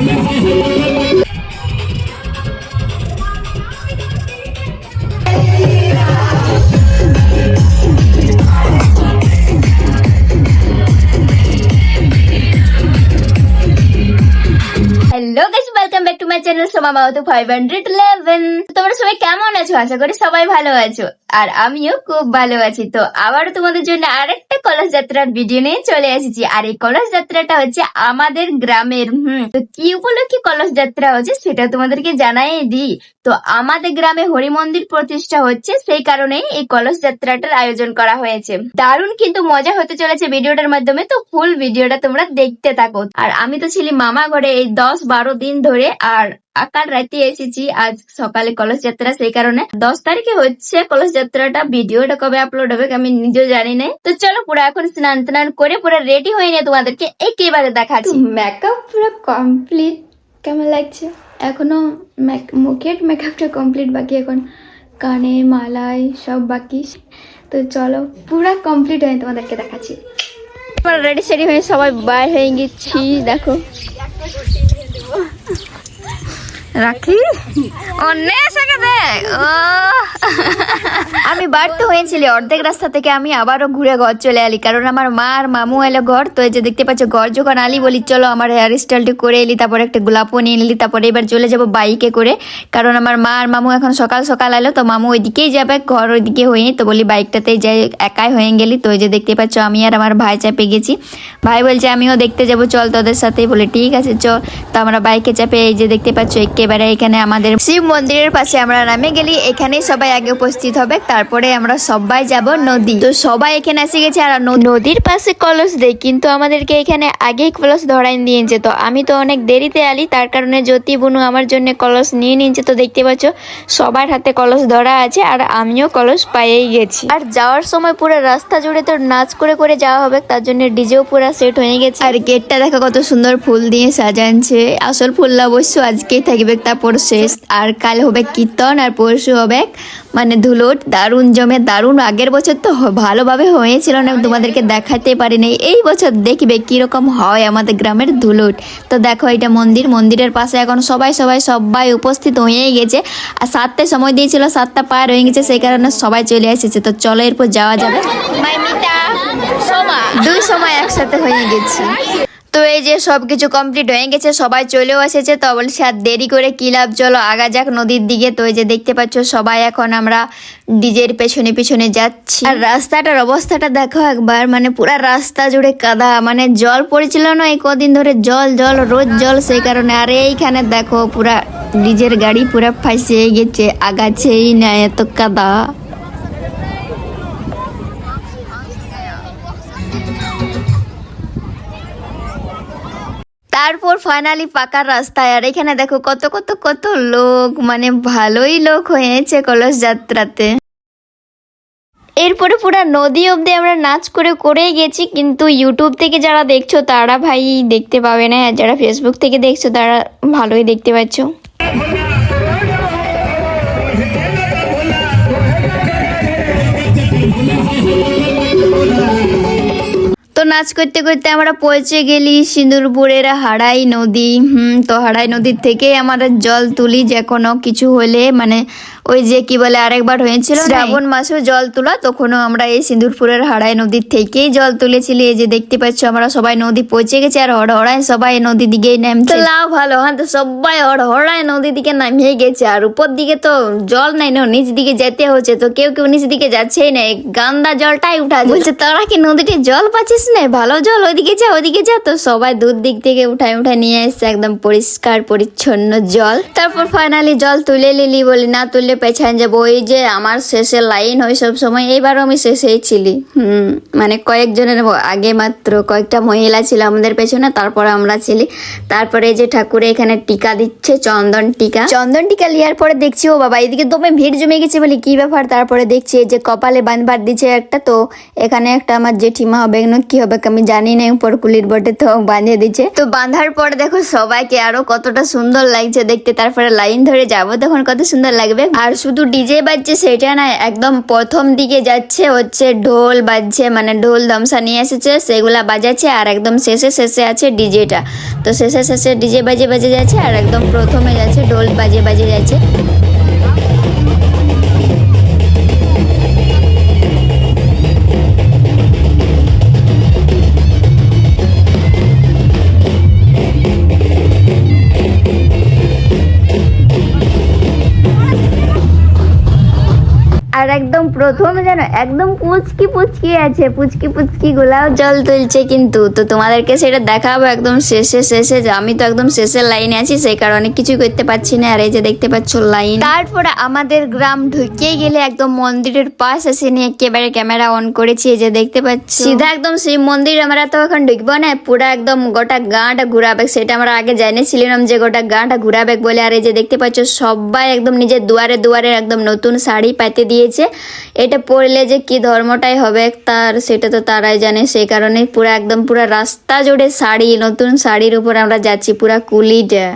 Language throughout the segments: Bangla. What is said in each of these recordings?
Hello guys, welcome back to my channel Soma Mahato 511। তোমরা সবাই কেমন আছো? আশা করি সবাই ভালো আছো, আর আমিও খুব ভালো আছি। তো আবারও তোমাদের জন্য আরেকটা কলস যাত্রার ভিডিও নিয়ে চলে এসেছি। আর এই কলস যাত্রাটা হচ্ছে আমাদের গ্রামের। তো কি উপলক্ষে কলস যাত্রা হচ্ছে সেটা তোমাদেরকে জানাই দিই। তো আমাদের গ্রামে হরি মন্দির প্রতিষ্ঠা হচ্ছে, সেই কারণেই এই কলস যাত্রাটার আয়োজন করা হয়েছে। দারুণ কিন্তু মজা হতে চলেছে ভিডিওটার মাধ্যমে, তো ফুল ভিডিওটা তোমরা দেখতে থাকো। আর আমি তো ছিলি মামা ঘরে এই 10-12 দিন ধরে, আর আকার রাতে এসেছি আজ সকালে কলস যাত্রা, সেই কারণে 10 তারিখে হচ্ছে কলস যাত্রাটা। ভিডিওটা কবে আপলোড হবে আমি নিজেও জানি না। তো চলো পুরো এখন স্নান টান করে পুরো রেডি হয়ে নিয়ে তোমাদেরকে একেবারে দেখাচ্ছি। মেকআপ পুরো কমপ্লিট। কেমন লাগছে? এখনো মুখের মেকআপটা কমপ্লিট বাকি, এখন কানে মালায় সব বাকি। তো চলো পুরা কমপ্লিট হয়ে তোমাদেরকে দেখাচ্ছি। রেডি সেডি হয়ে সবাই বাইর হয়ে গেছি। দেখো রাখি আমি বাড়তে হয়েছিল অর্ধেক রাস্তা থেকে আমি আবারও ঘুরে ঘর চলে এলি, কারণ আমার মা আর মামু এলো ঘর। তো এই যে দেখতে পাচ্ছ ঘর যখন আলি বলি চলো আমার হেয়ার স্টাইলটি করে এলি, তারপরে একটা গোলাপও নিয়ে নিলি, তারপরে এবার চলে যাব বাইকে করে, কারণ আমার মা আর মামু এখন সকাল সকাল এলো। তো মামু ওইদিকেই যাবে, ঘর ওইদিকে হয়নি, তো বলি বাইকটাতেই যাই, একাই হয়ে গেলি। তো এই যে দেখতে পাচ্ছ আমি আর আমার ভাই চাপে গেছি। ভাই বলছে আমিও দেখতে যাব, চল তোদের সাথেই, বলে ঠিক আছে চ। তো আমরা বাইকে চাপে এই যে দেখতে পাচ্ছ একেবারে এখানে আমাদের শিব মন্দিরের পাশে আমরা নামে গেলি। এখানে সবাই আগে উপস্থিত হবে, তারপরে আমরা সবাই যাব নদী। তো সবাই এখানে এসে গেছে, আর নদীর পাশে কলস দেয়, কিন্তু আমাদেরকে এখানে আগেই কলস ধরাই দিয়েছে। তো আমি তো অনেক দেরিতে আলি, তার কারণে জ্যোতি বুনু আমার জন্য কলস নিয়ে নিয়েছে। তো দেখতে পাচ্ছ সবার হাতে কলস ধরা আছে, আর আমিও কলস পাইয়েই গেছি। আর যাওয়ার সময় পুরো রাস্তা জুড়ে তো নাচ করে করে যাওয়া হবে, তার জন্য ডিজেও পুরো সেট হয়ে গেছে। আর গেটটা দেখো কত সুন্দর ফুল দিয়ে সাজানছে। আসল ফুল অবশ্য আজকেই থাকবে, তারপর শেষ। আর কাল হবে কীর্তন, আর পরশু হবে মানে ধুলোট। দারুণ জমে, দারুণ। আগের বছর তো ভালোভাবে হয়েছিল না, তোমাদেরকে দেখাতে পারি নাই। এই বছর দেখবে কিরকম হয় আমাদের গ্রামের ধুলোট। তো দেখো এটা মন্দির, মন্দিরের পাশে এখন সবাই উপস্থিত হয়ে গেছে। আর 7টায় সময় দিয়েছিল, 7টা পার হয়ে গেছে, সেই কারণে সবাই চলে এসেছে। তো চলো এরপর যাওয়া যাবে। দুই সময় একসাথে হয়ে গেছি। তো এই যে সবকিছু কমপ্লিট হয়ে গেছে, সবাই চলেও এসেছে। তো বলছি আর দেরি করে কি লাভ, চলো আগা যাক নদীর দিকে। তো এই যে দেখতে পাচ্ছ সবাই এখন আমরা ডিজের পেছনে পেছনে যাচ্ছি। আর রাস্তাটার অবস্থাটা দেখো একবার, মানে পুরা রাস্তা জুড়ে কাদা, মানে জল পড়েছিল না এই কদিন ধরে, জল রোজ জল, সেই কারণে। আর এইখানে দেখো পুরা ডিজের গাড়ি পুরা ফাঁসে গেছে, আগাছেই না, এত কাদা। তারপর ফাইনালি পাকা রাস্তায়। আর এখানে দেখো কত কত কত লোক, মানে ভালোই লোক হয়েছে কলস যাত্রাতে। এরপরে পুরা নদী অবধি আমরা নাচ করে করেই গেছি, কিন্তু ইউটিউব থেকে যারা দেখছো তারা ভাই দেখতে পাবে না, আর যারা ফেসবুক থেকে দেখছো তারা ভালোই দেখতে পাচ্ছ। তো নাচ করতে করতে আমরা পৌঁছে গেলি সিন্দুরপুরের হাড়াই নদী। তো হাড়াই নদীর থেকে আমাদের জল তুলি, যে কোনো কিছু হলে, মানে ওই যে কি বলে আরেকবার হয়েছিল শ্রাবণ মাসেও জল তোলা, তখনও আমরা এই সিন্দুরপুরের হাড়াই নদীর থেকেই জল তুলেছিলি। এই যে দেখতে পাচ্ছ আমরা সবাই নদী পৌঁছে গেছি, আর হড়হড়ায় সবাই নদীর দিকেই নামছে। লাভ ভালো, হ্যাঁ, তো সবাই হড়হড়ায় নদীর দিকে নামিয়ে গেছে। আর উপর দিকে তো জল নাই না, নিচ দিকে যেতে হচ্ছে। তো কেউ নিচ দিকে যাচ্ছেই না, গান্দা জলটাই উঠা বলছে, তোরা কি নদীতে জল পাচ্ছিস না, ভালো জল, ওইদিকে যা। তো সবাই দূর দিক থেকে উঠায় নিয়ে এসছে একদম পরিষ্কার পরিচ্ছন্ন জল। তারপর ফাইনালি জল তুলে নিলি, বলি না তুললে পেছান যাবো। ওই যে আমার শেষে লাইন হয় সব সময়, এইবারও আমি শেষেই ছিলি। মানে কয়েকজনের আগে মাত্র কয়েকটা মহিলা ছিল আমাদের পেছনে, তারপরে আমরা ছিলি। তারপরে যে ঠাকুরে এখানে টিকা দিচ্ছে, চন্দন টিকা লিয়ার পরে দেখছি ও বাবা এদিকে দমে ভিড় জমে গেছে, বলি কি ব্যাপার। তারপরে দেখছি যে কপালে বাঁধবার দিচ্ছে একটা। তো এখানে একটা আমার জেঠিমা হবে না কি হবে আমি জানি না, উপর কুলির বটে তো বাঁধে দিচ্ছে। তো বাঁধার পর দেখো সবাইকে আরো কতটা সুন্দর লাগছে দেখতে। তারপরে লাইন ধরে যাবো তখন কত সুন্দর লাগবে। আর শুধু ডিজে বাজছে সেটা না, একদম প্রথম দিকে যাচ্ছে হচ্ছে ঢোল বাজছে, মানে ঢোল ধামসা নিয়ে এসেছে সেগুলা বাজাচ্ছে, আর একদম শেষে শেষে আছে ডিজেটা। তো শেষে শেষে ডিজে বাজে বাজে যাচ্ছে, আর একদম প্রথমে যাচ্ছে ঢোল বাজে বাজে যাচ্ছে। আর একদম প্রথমে যেন একদম পুচকি পুচকি আছে, পুচকি পুচকি গুলাও জল তুলছে কিন্তু। তো তোমাদেরকে সেটা দেখাবো একদম শেষে শেষে, যে আমি তো একদম শেষের লাইনে আছি সেই কারণে কিছু করতে পারছি না। আর এই যে দেখতে পাচ্ছ লাইন। তারপরে আমাদের গ্রাম ঢুকে গেলে একদম মন্দিরের পাশ এসে নিয়ে একেবারে ক্যামেরা অন করেছি, এই যে দেখতে পাচ্ছি সিধা একদম শিব মন্দির। আমরা তো এখন ঢুকবো না, পুরা একদম গোটা গাঁটা ঘুরাবে, সেটা আমরা আগে জানিয়েছিলাম যে গোটা গাঁটা ঘুরাবে বলে। আর এই যে দেখতে পাচ্ছ সবাই একদম নিজের দুয়ারে দুয়ারে একদম নতুন শাড়ি পাতে দিয়ে। এটা পরলে যে কি ধর্মটাই হবে তার, সেটা তো তারাই জানে, সেই কারণে পুরা একদম পুরা রাস্তা জুড়ে শাড়ি, নতুন শাড়ির উপর আমরা যাচ্ছি পুরা কুলিটা।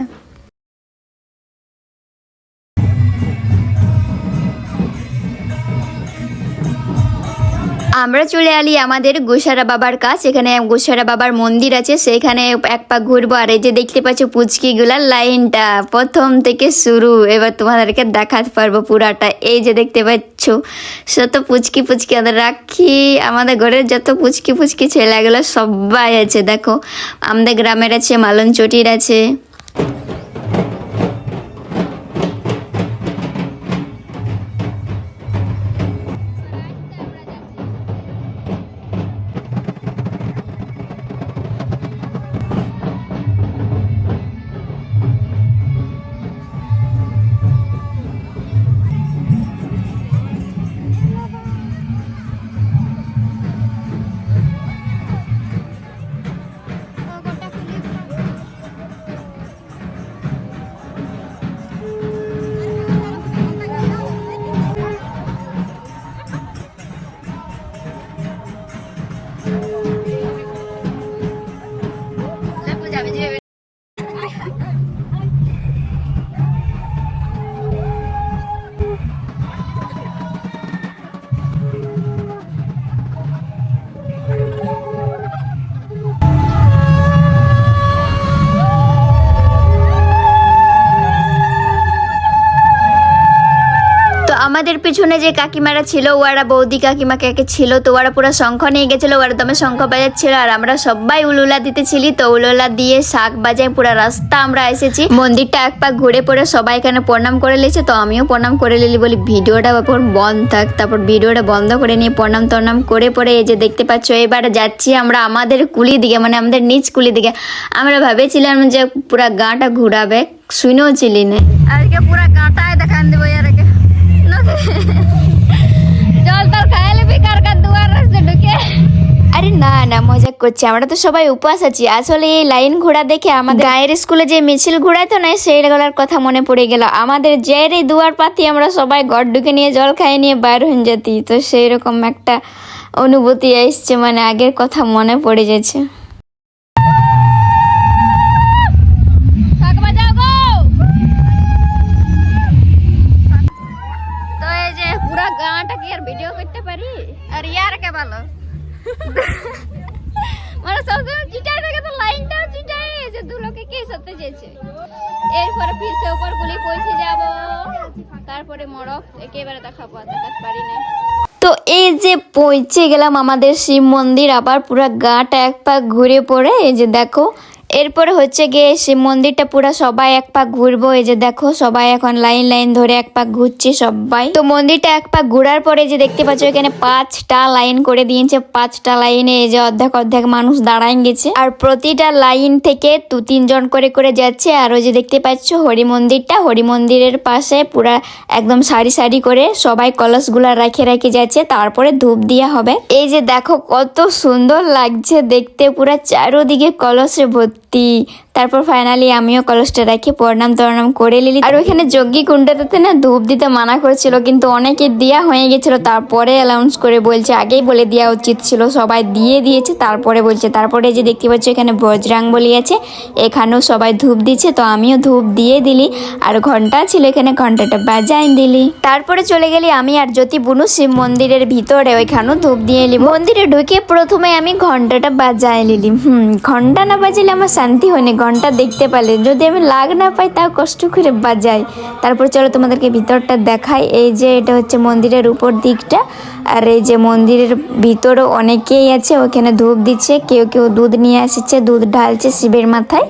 আমরা চলে এলি আমাদের গোসারা বাবার কাছ। এখানে গোসারা বাবার মন্দির আছে, সেখানে এক পাক ঘুরবো। আর এই যে দেখতে পাচ্ছ পুচকিগুলার লাইনটা প্রথম থেকে শুরু, এবার তোমাদেরকে দেখাতে পারবো পুরাটা। এই যে দেখতে পাচ্ছ শত পুচকি পুচকি আমাদের রাখি, আমাদের ঘরের যত পুচকি পুচকি ছেলেগুলো সবাই আছে। দেখো আমাদের গ্রামের আছে, মালন চটির আছে। আমাদের পিছনে যে কাকিমারা ছিল, ওরা বৌদি কাকিমা কে ছিল, তো ওরা পুরো শঙ্খ নিয়ে গেছিল, ওরা দমে শঙ্খ বাজাচ্ছিল। আর আমরা সবাই উলুলা দিতেছিলি, তো উলুলা দিয়ে শাক বাজায় পুরো রাস্তা আমরা এসেছি। মন্দিরটা এক পাক ঘুরে পরে সবাই এখানে প্রণাম করে নিয়েছে, তো আমিও প্রণাম করে নিলি বলি ভিডিওটা ব্যাপার বন্ধ থাক। তারপর ভিডিওটা বন্ধ করে নিয়ে প্রণাম টনাম করে পরে এই যে দেখতে পাচ্ছ এবার যাচ্ছি আমরা আমাদের কুলি দিকে, মানে আমাদের নিচ কুলি দিকে। আমরা ভেবেছিলাম যে পুরা গাঁটা ঘুরাবে, শুনেও ছিলি না আজকে পুরা গাঁটায় দেখান দেবো ইয়ার জল তল খাইলে বেকার কার দুয়ার রাস্তা ঢুকে। আরে না না মজাক করছি, আমরা তো সবাই উপবাস আছি। আসলে এই লাইন ঘোড়া দেখে আমাদের গায়ের স্কুলে যে মিছিল ঘোড়াতো না, সেইগুলোর কথা মনে পড়ে গেল। আমাদের জের এই দুয়ার পাতি আমরা সবাই ঘর ঢুকে নিয়ে জল খাইয়ে নিয়ে বাইর হয়ে যেতি, তো সেই রকম একটা অনুভূতি এসছে, মানে আগের কথা মনে পড়ে যাচ্ছে। ভিডিও করতে পারি আর ইয়ার কে ভালো মানে সবসময় চিটাই থাকে, তো লাইনটাও চিটাই যে দুলোকে কে সাথে যেছে। এরপরে ফিরছে উপর গুলি পৌঁছে যাব, তারপরে মড়ক একেবারে দেখাবো, দেখাতে পারি না। তো এই যে পৌঁছে গেলাম আমাদের শিব মন্দির, আবার পুরো গাটা এক পাক ঘুরে পড়ে এই যে দেখো। এরপরে হচ্ছে গিয়ে শিব মন্দিরটা পুরো সবাই এক পাক ঘুরবো। এই যে দেখো সবাই এখন লাইন লাইন ধরে এক পাক ঘুরছে সবাই। তো মন্দিরটা এক পাক ঘোরার পরে যে দেখতে পাচ্ছ এখানে 5টা লাইন করে দিয়েছে। 5টা লাইনে এই যে অর্ধেক অর্ধেক মানুষ দাঁড়ায় গেছে, আর প্রতিটা লাইন থেকে 2-3 জন করে করে যাচ্ছে। আর ওই যে দেখতে পাচ্ছ হরি মন্দিরটা, হরি মন্দিরের পাশে পুরা একদম সারি সারি করে সবাই কলসগুলা রেখে রেখে যাচ্ছে, তারপরে ধূপ দেওয়া হবে। এই যে দেখো কত সুন্দর লাগছে দেখতে, পুরা চারোদিকে কলসে ভর্তি। তারপর ফাইনালি আমিও কলসটা রেখে প্রণাম টরনাম করে নিলি। আর ওইখানে যজ্ঞী কুণ্ডটাতে না ধূপ দিতে মানা করেছিল, কিন্তু অনেকে দেওয়া হয়ে গেছিল, তারপরে অ্যানাউন্স করে বলছে, আগেই বলে দেওয়া উচিত ছিল, সবাই দিয়ে দিয়েছে তারপরে বলছে। তারপরে যে দেখতে পাচ্ছ এখানে বজরাঙ্গবলী আছে, এখানেও সবাই ধূপ দিচ্ছে, তো আমিও ধূপ দিয়ে দিলি। আর ঘন্টা ছিল এখানে, ঘন্টাটা বাজাই দিলি। তারপরে চলে গেলি আমি আর জ্যোতি বুনু শিব মন্দিরের ভিতরে, ওইখানেও ধূপ দিয়ে এলি। মন্দিরে ঢুকে প্রথমে আমি ঘন্টাটা বাজাই নিলি। ঘন্টা না বাজালে আমার শান্তি হয়নি, ঘন্টা দেখতে পেলে যদি আমি লাগ না পাই তাও কষ্ট করে বাজাই। তারপর চলো তোমাদেরকে ভিতরটা দেখাই। এই যে এটা হচ্ছে মন্দিরের উপর দিকটা, আর এই যে মন্দিরের ভিতরে অনেকেই আছে, ওখানে ধূপ দিচ্ছে, কেউ কেউ দুধ নিয়ে আসছে, দুধ ঢালছে শিবের মাথায়।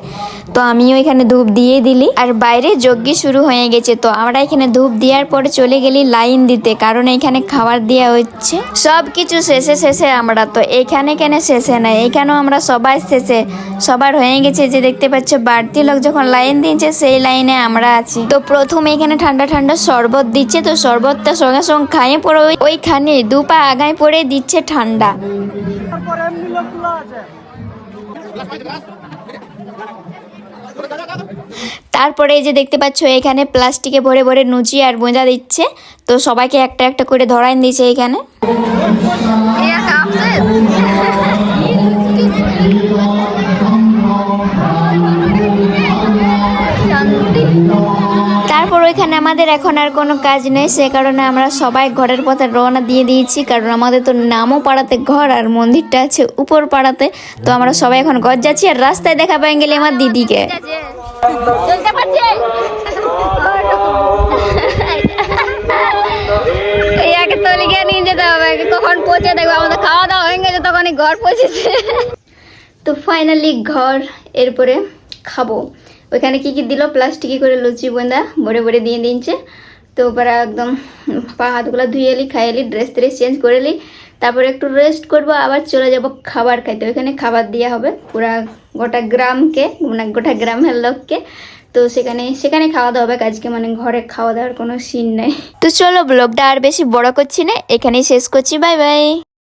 তো আমিও এখানে ধূপ দিয়ে দিলি। আর বাইরে যজ্ঞ শুরু হয়ে গেছে, তো আমরা এখানে ধূপ দেওয়ার পরে চলে গেলি লাইন দিতে, কারণ এখানে খাবার দেওয়া হচ্ছে সব কিছু শেষে শেষে। আমরা তো এখানে কেন শেষে নাই, এখানেও আমরা সবাই শেষে, সবার হয়ে গেছে। যে দেখতে পাচ্ছ বাড়তি লোক যখন লাইন দিচ্ছে সেই লাইনে আমরা আছি। তো প্রথমে এখানে ঠান্ডা ঠান্ডা শরবত দিচ্ছে, তো শরবতটা সঙ্গে সঙ্গে খাইয়ে পরে ওইখানে দু পা আগায় পরে দিচ্ছে ঠান্ডা। তারপরে এই যে দেখতে পাচ্ছ এখানে প্লাস্টিকে ভরে ভরে নুচি আর বোঁজা দিচ্ছে, তো সবাইকে একটা একটা করে ধরাই দিয়েছে এখানে। তারপর ওইখানে আমাদের এখন আর কোনো কাজ নেই, সে কারণে আমরা সবাই ঘরের পথে রওনা দিয়ে দিয়েছি, কারণ আমাদের তো নামও পাড়াতে ঘর আর মন্দিরটা আছে উপর পাড়াতে। তো আমরা সবাই এখন ঘর যাচ্ছি, আর রাস্তায় দেখা পাই গেলে আমার দিদিকে। নিয়ে যেতে হবে, কখন পৌঁছে দেখবো, আমাদের খাওয়া দাওয়া হয়ে গেছে তখনই ঘর পৌঁছেছে। তো ফাইনালি ঘর, এরপরে খাবো। ওইখানে কি কি দিল, প্লাস্টিকে করে লুচি বোঁদা ভরে ভরে দিয়ে দিচ্ছে। তো ওপরে একদম পা হাতগুলো ধুয়ে এলি, খাই এলি, ড্রেস ট্রেস চেঞ্জ করে এলি। তারপরে একটু রেস্ট করবো, আবার চলে যাব খাবার খাইতে। ওইখানে খাবার দেওয়া হবে পুরা গোটা গ্রামকে, মানে গোটা গ্রামের লোককে। তো সেখানে খাওয়া দাওয়া হবে আজকে, মানে ঘরে খাওয়া দাওয়ার কোনো সিন নাই। তো চলো ব্লগটা আর বেশি বড় করছি না, এখানেই শেষ করছি। Bye bye.